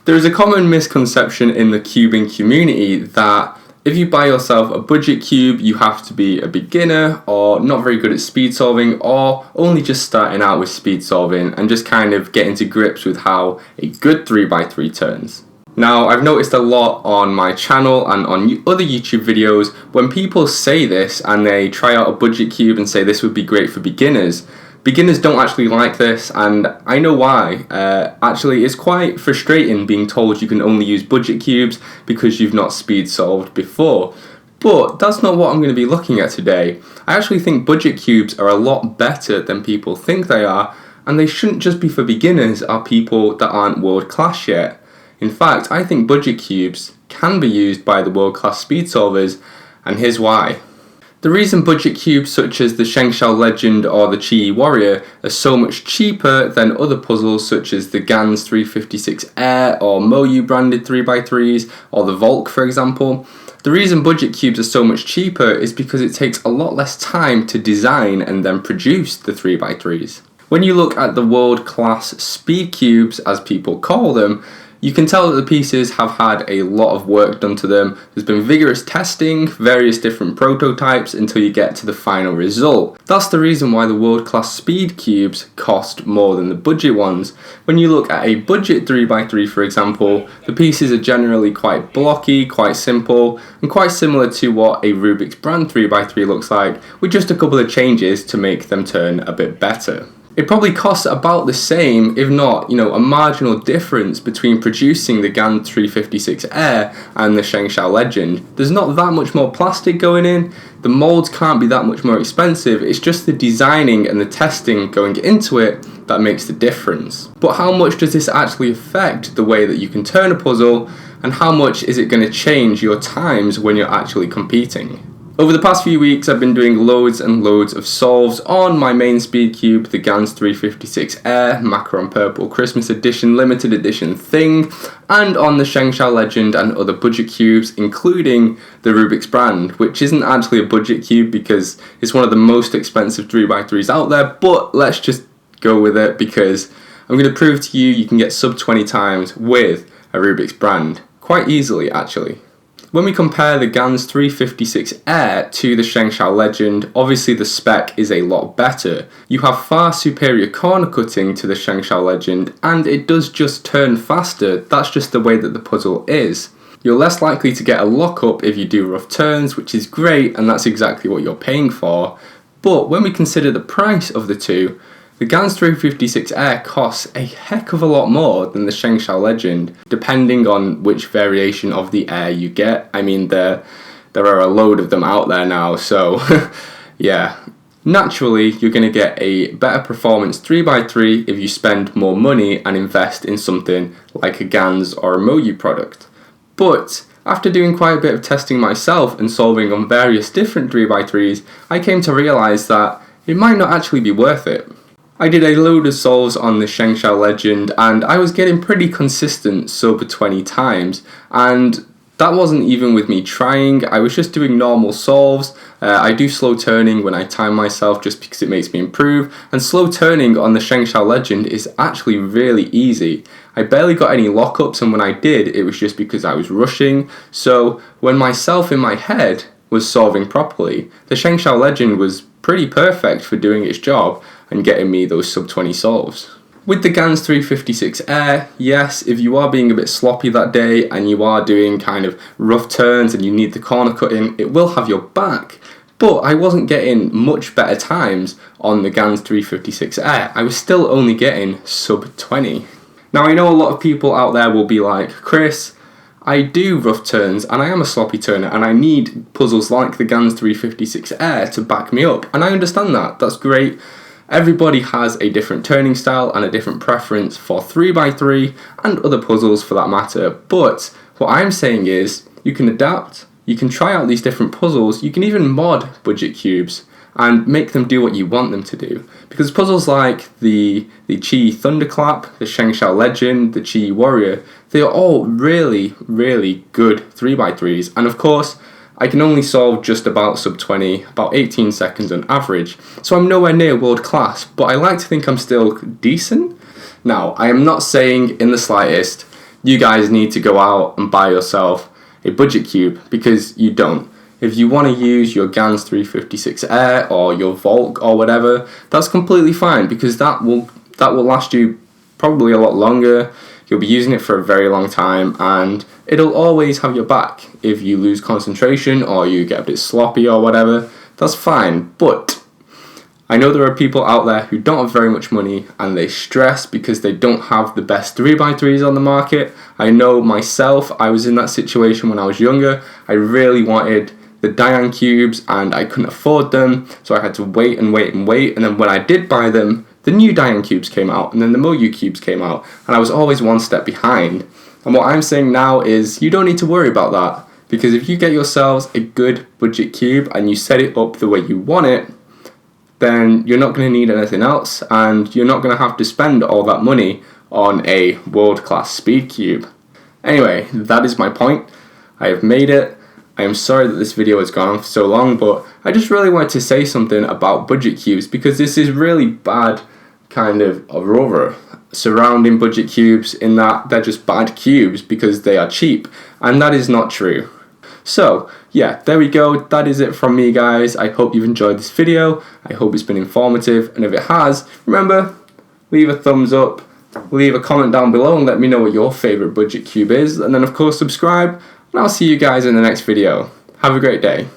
There is a common misconception in the cubing community that if you buy yourself a budget cube, you have to be a beginner or not very good at speed solving or only just starting out with speed solving and just kind of getting to grips with how a good 3x3 turns. Now, I've noticed a lot on my channel and on other YouTube videos when people say this and they try out a budget cube and say this would be great for beginners. Beginners don't actually like this, and I know why. Actually, it's quite frustrating being told you can only use budget cubes because you've not speed solved before. But that's not what I'm going to be looking at today. I actually think budget cubes are a lot better than people think they are, and they shouldn't just be for beginners or people that aren't world class yet. In fact, I think budget cubes can be used by the world class speed solvers, and here's why. The reason budget cubes such as the Shengshao Legend or the Qi Warrior are so much cheaper than other puzzles such as the Gans 356 Air or Moyu branded 3x3s or the Volk for example. The reason budget cubes are so much cheaper is because it takes a lot less time to design and then produce the 3x3s. When you look at the world class speed cubes as people call them, you can tell that the pieces have had a lot of work done to them. There's been vigorous testing, various different prototypes until you get to the final result. That's the reason why the world-class speed cubes cost more than the budget ones. When you look at a budget 3x3 for example, the pieces are generally quite blocky, quite simple, and quite similar to what a Rubik's brand 3x3 looks like, with just a couple of changes to make them turn a bit better. It probably costs about the same, if not, a marginal difference between producing the Gan 356 Air and the Shengshao Legend. There's not that much more plastic going in, the molds can't be that much more expensive, it's just the designing and the testing going into it that makes the difference. But how much does this actually affect the way that you can turn a puzzle, and how much is it going to change your times when you're actually competing? Over the past few weeks I've been doing loads and loads of solves on my main speed cube, the Gans 356 Air, Macaron Purple Christmas Edition limited edition thing, and on the Shengshao Legend and other budget cubes, including the Rubik's brand, which isn't actually a budget cube because it's one of the most expensive 3x3s out there, but let's just go with it because I'm going to prove to you you can get sub 20 times with a Rubik's brand, quite easily actually. When we compare the Gans 356 Air to the Shengshao Legend, obviously the spec is a lot better. You have far superior corner cutting to the Shengshao Legend, and it does just turn faster, that's just the way that the puzzle is. You're less likely to get a lockup if you do rough turns, which is great, and that's exactly what you're paying for. But when we consider the price of the two, the Gans 356 Air costs a heck of a lot more than the Shengshao Legend, depending on which variation of the Air you get. I mean, there are a load of them out there now, so yeah. Naturally, you're going to get a better performance 3x3 if you spend more money and invest in something like a Gans or a Moyu product. But after doing quite a bit of testing myself and solving on various different 3x3s, I came to realise that it might not actually be worth it. I did a load of solves on the Shengshao Legend and I was getting pretty consistent sub 20 times, and that wasn't even with me trying, I was just doing normal solves. I do slow turning when I time myself just because it makes me improve, and slow turning on the Shengshao Legend is actually really easy. I barely got any lockups, and when I did it was just because I was rushing, so when myself in my head was solving properly, the Shengshao Legend was pretty perfect for doing its job and getting me those sub 20 solves. With the Gans 356 Air, yes, if you are being a bit sloppy that day and you are doing kind of rough turns and you need the corner cutting, it will have your back. But I wasn't getting much better times on the Gans 356 Air. I was still only getting sub 20. Now I know a lot of people out there will be like, Chris, I do rough turns and I am a sloppy turner and I need puzzles like the Gans 356 Air to back me up, and I understand that, that's great. Everybody has a different turning style and a different preference for 3x3 and other puzzles for that matter, but what I'm saying is you can adapt, you can try out these different puzzles, you can even mod budget cubes and make them do what you want them to do. Because puzzles like the Qi Thunderclap, the Shengshao Legend, the Qi Warrior, they are all really, really good 3x3s, and of course I can only solve just about sub 20, about 18 seconds on average, so I'm nowhere near world class, but I like to think I'm still decent. Now, I am not saying in the slightest you guys need to go out and buy yourself a budget cube, because you don't. If you want to use your GANS 356 Air or your Volk or whatever, that's completely fine, because that will last you probably a lot longer. You'll be using it for a very long time, and it'll always have your back. If you lose concentration or you get a bit sloppy or whatever, that's fine. But I know there are people out there who don't have very much money and they stress because they don't have the best 3x3s on the market. I know myself, I was in that situation when I was younger. I really wanted the Diane cubes and I couldn't afford them, so I had to wait and wait and wait, and then when I did buy them, the new Diane cubes came out, and then the Moyu cubes came out, and I was always one step behind. And what I'm saying now is, you don't need to worry about that, because if you get yourselves a good budget cube and you set it up the way you want it, then you're not going to need anything else, and you're not going to have to spend all that money on a world-class speed cube. Anyway, that is my point. I have made it. I am sorry that this video has gone on for so long, but I just really wanted to say something about budget cubes, because this is really bad kind of aurora surrounding budget cubes, in that they're just bad cubes because they are cheap, and that is not true. So yeah, there we go. That is it from me, guys. I hope you've enjoyed this video. I hope it's been informative, and if it has, remember, leave a thumbs up, leave a comment down below and let me know what your favorite budget cube is, and then of course subscribe, and I'll see you guys in the next video. Have a great day.